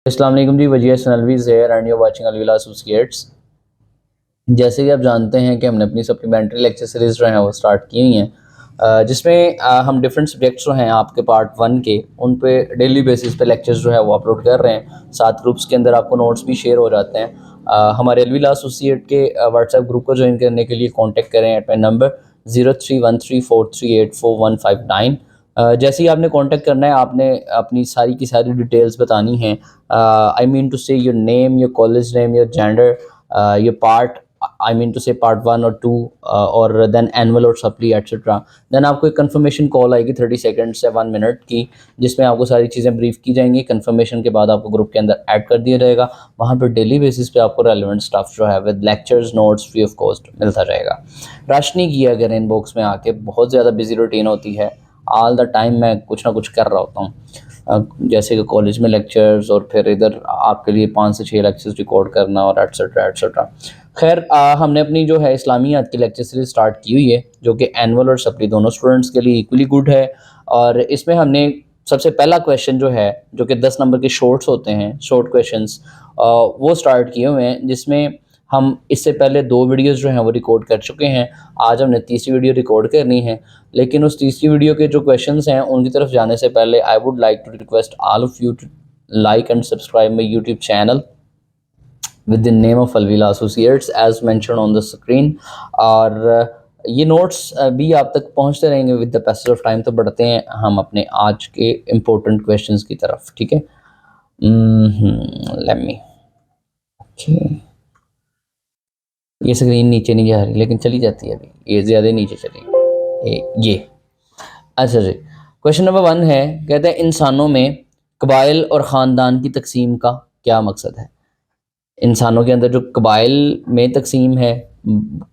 السلام علیکم جی، وجیہ سنلویز here and you watching Alvila Associates. جیسے کہ آپ جانتے ہیں کہ ہم نے اپنی سپلیمنٹری لیکچر سیریز جو ہیں وہ سٹارٹ کی ہوئی ہیں، جس میں ہم ڈفرینٹ سبجیکٹس جو ہیں آپ کے پارٹ 1 کے ان پہ ڈیلی بیسس پہ لیکچرز جو ہے وہ اپلوڈ کر رہے ہیں۔ 7 گروپس کے اندر آپ کو نوٹس بھی شیئر ہو جاتے ہیں۔ ہمارے الویلا ایسوسیٹ کے واٹس ایپ گروپ کو جوائن کرنے کے لیے کانٹیکٹ کریں ایٹ مائی نمبر 031343845159۔ جیسے ہی آپ نے کانٹیکٹ کرنا ہے، آپ نے اپنی ساری کی ساری ڈیٹیلز بتانی ہیں۔ I mean to say your name, your college name, your gender, your part, I mean to say part 1 or 2, or then annual or supply etc. Then آپ کو ایک کنفرمیشن کال آئے گی 30 سیکنڈ سے 1 منٹ کی، جس میں آپ کو ساری چیزیں بریف کی جائیں گی۔ کنفرمیشن کے بعد آپ کو گروپ کے اندر ایڈ کر دیا جائے گا۔ وہاں پہ ڈیلی بیسس پہ آپ کو ریلیونٹ اسٹف جو ہے with lectures notes free of cost ملتا رہے گا۔ رش نہیں کیا اگر ان باکس میں آ کے، بہت زیادہ بزی روٹین ہوتی ہے۔ آل دا ٹائم میں کچھ نہ کچھ کر رہا ہوتا ہوں، جیسے کہ کالج میں لیکچرز، اور پھر ادھر آپ کے لیے 5 سے 6 لیکچرز ریکارڈ کرنا، اور ایٹسٹرا ایٹسٹرا۔ خیر، ہم نے اپنی جو ہے اسلامیات کی لیکچر سیریز سٹارٹ کی ہوئی ہے، جو کہ اینول اور سپلی دونوں اسٹوڈنٹس کے لیے ایکولی گڈ ہے۔ اور اس میں ہم نے سب سے پہلا کویشچن جو ہے، جو کہ 10 نمبر کے شارٹس ہوتے ہیں، شارٹ کویشچنس، وہ سٹارٹ کیے ہوئے ہیں، جس میں ہم اس سے پہلے 2 ویڈیوز جو ہیں وہ ریکارڈ کر چکے ہیں۔ آج ہم نے تیسری ویڈیو ریکارڈ کرنی ہے، لیکن اس تیسری ویڈیو کے جو کویشچنس ہیں ان کی طرف جانے سے پہلے I would like to request all of you to like and subscribe my YouTube channel with the name of Alvila Associates as mention on the screen. اور یہ نوٹس بھی آپ تک پہنچتے رہیں گے with the passage of time. تو بڑھتے ہیں ہم اپنے آج کے امپورٹنٹ کویشچنس کی طرف، ٹھیک ہے؟ لیٹ می یہ اسکرین نیچے نہیں جا رہی، لیکن چلی جاتی ہے ابھی، یہ زیادہ نیچے چلی یہ۔ اچھا جی، کویشچن نمبر 1 ہے، کہتے ہیں انسانوں میں قبائل اور خاندان کی تقسیم کا کیا مقصد ہے؟ انسانوں کے اندر جو قبائل میں تقسیم ہے،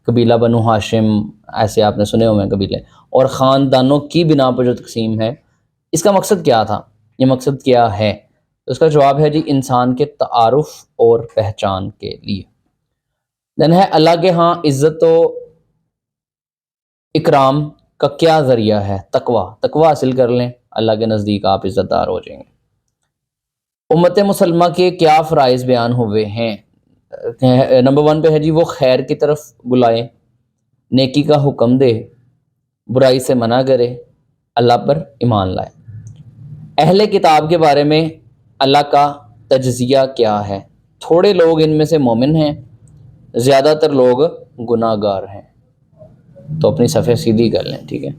قبیلہ بنو ہاشم، ایسے آپ نے سنے ہوئے ہیں قبیلے، اور خاندانوں کی بنا پر جو تقسیم ہے، اس کا مقصد کیا تھا؟ یہ مقصد کیا ہے؟ تو اس کا جواب ہے جی، انسان کے تعارف اور پہچان کے لیے۔ دین ہے، اللہ کے ہاں عزت و اکرام کا کیا ذریعہ ہے؟ تقوی حاصل کر لیں، اللہ کے نزدیک آپ عزت دار ہو جائیں گے۔ امت مسلمہ کے کیا فرائض بیان ہوئے ہیں؟ نمبر 1 پہ ہے جی، وہ خیر کی طرف بلائے، نیکی کا حکم دے، برائی سے منع کرے، اللہ پر ایمان لائے۔ اہل کتاب کے بارے میں اللہ کا تجزیہ کیا ہے؟ تھوڑے لوگ ان میں سے مومن ہیں، زیادہ تر لوگ گناہ گار ہیں۔ تو اپنی صفحے سیدھی کر لیں، ٹھیک ہے؟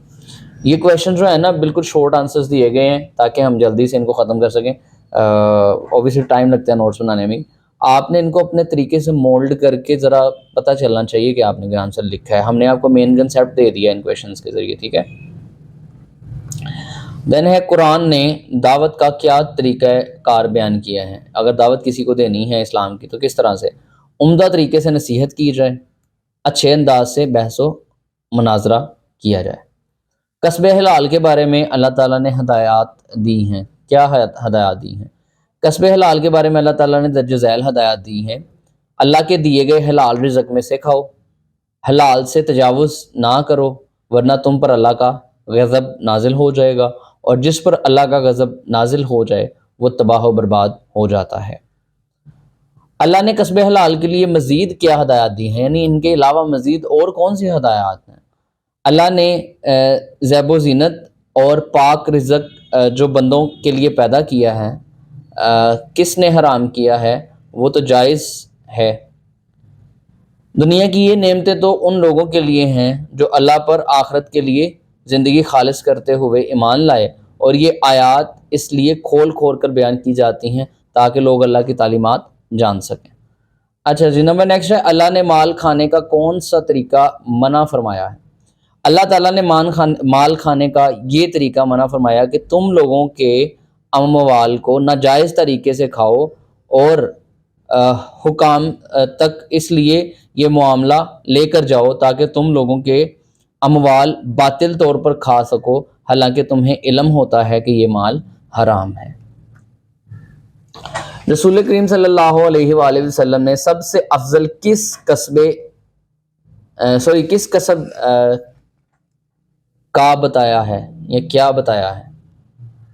یہ کویشچن جو ہے نا، بالکل شارٹ آنسرز دیے گئے ہیں تاکہ ہم جلدی سے ان کو ختم کر سکیں۔ اوبیسلی ٹائم لگتا ہے نوٹس بنانے میں، آپ نے ان کو اپنے طریقے سے مولڈ کر کے ذرا پتہ چلنا چاہیے کہ آپ نے کیا آنسر لکھا ہے۔ ہم نے آپ کو مین کنسیپٹ دے دیا ان کویشچنس کے ذریعے، ٹھیک ہے؟ دین ہے، قرآن نے دعوت کا کیا طریقہ کار بیان کیا ہے؟ اگر دعوت کسی کو دینی ہے اسلام کی تو کس طرح سے؟ عمدہ طریقے سے نصیحت کی جائے، اچھے انداز سے بحث و مناظرہ کیا جائے۔ کسب حلال کے بارے میں اللہ تعالیٰ نے ہدایات دی ہیں، کیا ہدایات دی ہیں؟ کسب حلال کے بارے میں اللہ تعالیٰ نے درج ذیل ہدایات دی ہیں۔ اللہ کے دیے گئے حلال رزق میں سے کھاؤ، حلال سے تجاوز نہ کرو، ورنہ تم پر اللہ کا غضب نازل ہو جائے گا، اور جس پر اللہ کا غضب نازل ہو جائے وہ تباہ و برباد ہو جاتا ہے۔ اللہ نے کسب حلال کے لیے مزید کیا ہدایات دی ہیں؟ یعنی ان کے علاوہ مزید اور کون سی ہدایات ہیں؟ اللہ نے زیب و زینت اور پاک رزق جو بندوں کے لیے پیدا کیا ہے، کس نے حرام کیا ہے؟ وہ تو جائز ہے۔ دنیا کی یہ نعمتیں تو ان لوگوں کے لیے ہیں جو اللہ پر آخرت کے لیے زندگی خالص کرتے ہوئے ایمان لائے، اور یہ آیات اس لیے کھول کھول کر بیان کی جاتی ہیں تاکہ لوگ اللہ کی تعلیمات جان سکیں۔ اچھا جی، نمبر نیکسٹ ہے، اللہ نے مال کھانے کا کون سا طریقہ منع فرمایا ہے؟ اللہ تعالیٰ نے مال کھانے کا یہ طریقہ منع فرمایا کہ تم لوگوں کے اموال کو ناجائز طریقے سے کھاؤ، اور حکام تک اس لیے یہ معاملہ لے کر جاؤ تاکہ تم لوگوں کے اموال باطل طور پر کھا سکو، حالانکہ تمہیں علم ہوتا ہے کہ یہ مال حرام ہے۔ رسول کریم صلی اللہ علیہ وآلہ وسلم نے سب سے افضل کس کسب کا بتایا ہے، یا کیا بتایا ہے؟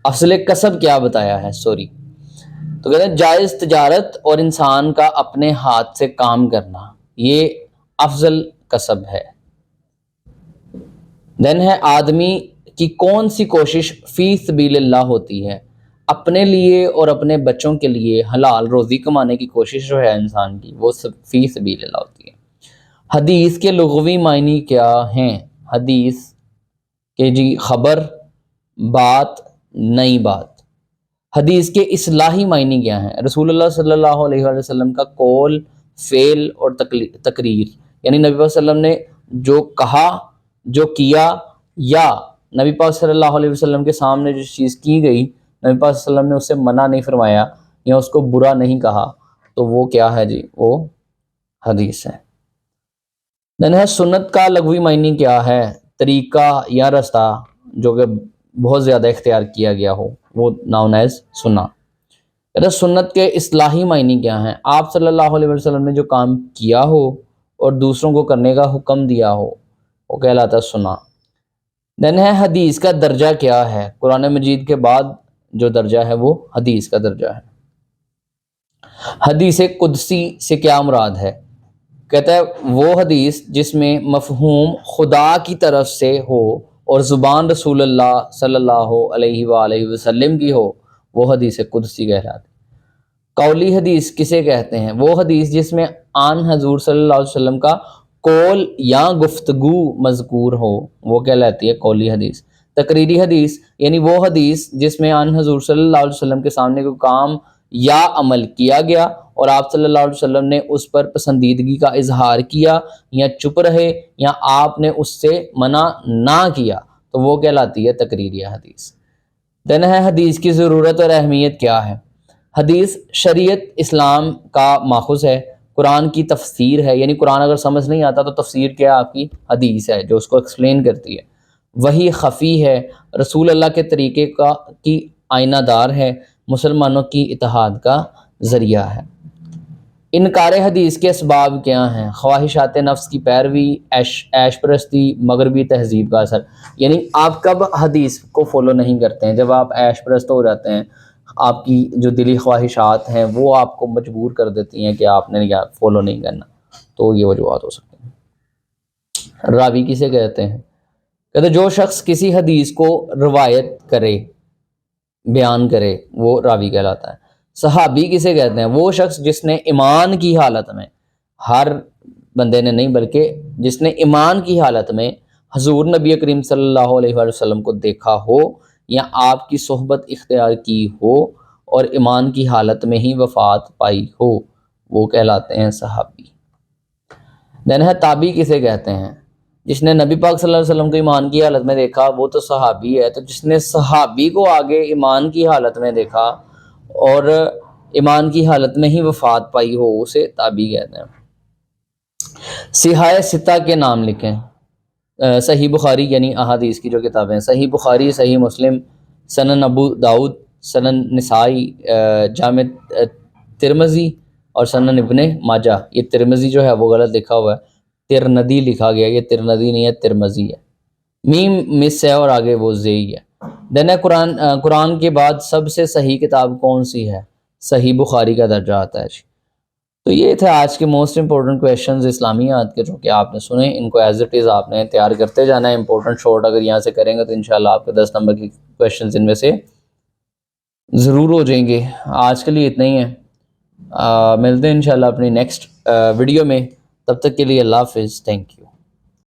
افضل کسب کیا بتایا ہے، تو کہتے ہیں جائز تجارت اور انسان کا اپنے ہاتھ سے کام کرنا یہ افضل کسب ہے۔ دین ہے آدمی کی کون سی کوشش فی سبیل اللہ ہوتی ہے؟ اپنے لیے اور اپنے بچوں کے لیے حلال روزی کمانے کی کوشش جو ہے انسان کی وہ فی سبیل اللہ ہوتی ہے۔ حدیث کے لغوی معنی کیا ہیں؟ حدیث کہ جی خبر، بات، نئی بات۔ حدیث کے اصطلاحی معنی کیا ہیں؟ رسول اللہ صلی اللہ علیہ وآلہ وسلم کا قول، فعل اور تقریر، یعنی نبی پاک صلی اللہ علیہ وسلم نے جو کہا، جو کیا، یا نبی پاک صلی اللہ علیہ وسلم کے سامنے جو چیز کی گئی نبی پاک صلی اللہ علیہ وسلم نے اس سے منع نہیں فرمایا یا اس کو برا نہیں کہا تو وہ کیا ہے جی؟ وہ حدیث ہے۔ دین ہے سنت کا لغوی معنی کیا ہے؟ طریقہ یا رستہ جو کہ بہت زیادہ اختیار کیا گیا ہو وہ ناؤن ایز سنہ۔ سنت کے اصطلاحی معنی کیا ہیں؟ آپ صلی اللہ علیہ وسلم نے جو کام کیا ہو اور دوسروں کو کرنے کا حکم دیا ہو وہ کہلاتا ہے سنہ۔ دین ہے حدیث کا درجہ کیا ہے؟ قرآن مجید کے بعد جو درجہ ہے وہ حدیث کا درجہ ہے۔ حدیث قدسی سے کیا مراد ہے؟ کہتا ہے وہ حدیث جس میں مفہوم خدا کی طرف سے ہو اور زبان رسول اللہ صلی اللہ علیہ وآلہ وسلم کی ہو وہ حدیث قدسی کہلاتی۔ قولی حدیث کسے کہتے ہیں؟ وہ حدیث جس میں آن حضور صلی اللہ علیہ وسلم کا قول یا گفتگو مذکور ہو وہ کہلاتی ہے قولی حدیث۔ تقریری حدیث یعنی وہ حدیث جس میں آن حضور صلی اللہ علیہ وسلم کے سامنے کوئی کام یا عمل کیا گیا اور آپ صلی اللہ علیہ وسلم نے اس پر پسندیدگی کا اظہار کیا یا چپ رہے یا آپ نے اس سے منع نہ کیا تو وہ کہلاتی ہے تقریری حدیث۔ دین ہے حدیث کی ضرورت اور اہمیت کیا ہے؟ حدیث شریعت اسلام کا ماخذ ہے، قرآن کی تفسیر ہے، یعنی قرآن اگر سمجھ نہیں آتا تو تفسیر کیا ہے؟ آپ کی حدیث ہے جو اس کو ایکسپلین کرتی ہے۔ وحی خفی ہے، رسول اللہ کے طریقے کی آئینہ دار ہے، مسلمانوں کی اتحاد کا ذریعہ ہے۔ انکار حدیث کے اسباب کیا ہیں؟ خواہشات نفس کی پیروی، عیش پرستی، مغربی تہذیب کا اثر، یعنی آپ کب حدیث کو فالو نہیں کرتے ہیں؟ جب آپ عیش پرست ہو جاتے ہیں، آپ کی جو دلی خواہشات ہیں وہ آپ کو مجبور کر دیتی ہیں کہ آپ نے فالو نہیں کرنا، تو یہ وجوہات ہو سکتے ہیں۔ راوی کسے کہتے ہیں؟ کہتے جو شخص کسی حدیث کو روایت کرے، بیان کرے وہ راوی کہلاتا ہے۔ صحابی کسے کہتے ہیں؟ وہ شخص جس نے ایمان کی حالت میں، ہر بندے نے نہیں بلکہ جس نے ایمان کی حالت میں حضور نبی کریم صلی اللہ علیہ وآلہ وسلم کو دیکھا ہو یا آپ کی صحبت اختیار کی ہو اور ایمان کی حالت میں ہی وفات پائی ہو وہ کہلاتے ہیں صحابی۔ دین ہے تابعی کسے کہتے ہیں؟ جس نے نبی پاک صلی اللہ علیہ وسلم کو ایمان کی حالت میں دیکھا وہ تو صحابی ہے، تو جس نے صحابی کو آگے ایمان کی حالت میں دیکھا اور ایمان کی حالت میں ہی وفات پائی ہو اسے تابعی کہتے ہیں۔ صحاح ستہ کے نام لکھیں۔ صحیح بخاری یعنی احادیث کی جو کتابیں، صحیح بخاری، صحیح مسلم، سنن ابو داؤد، سنن نسائی، جامع ترمذی اور سنن ابن ماجہ۔ یہ ترمذی جو ہے وہ غلط لکھا ہوا ہے، ترندی لکھا گیا، یہ ترندی نہیں ہے ترمذی ہے، میم مس ہے اور آگے وہ زی ہے۔ دین قرآن کے بعد سب سے صحیح کتاب کون سی ہے؟ صحیح بخاری کا درجہ آتا ہے۔ تو یہ تھے آج کے موسٹ امپورٹنٹ کویشچنز اسلامیات کے جو کہ آپ نے سنے، ان کو ایز اٹ از آپ نے تیار کرتے جانا ہے۔ امپورٹنٹ شارٹ اگر یہاں سے کریں گے تو انشاءاللہ آپ کے 10 نمبر کی کویشچنز ان میں سے ضرور ہو جائیں گے۔ آج کے لیے اتنا ہی ہے، ملتے ہیں انشاءاللہ اپنی نیکسٹ ویڈیو میں، تب تک کے لیے اللہ حافظ، تھینک یو۔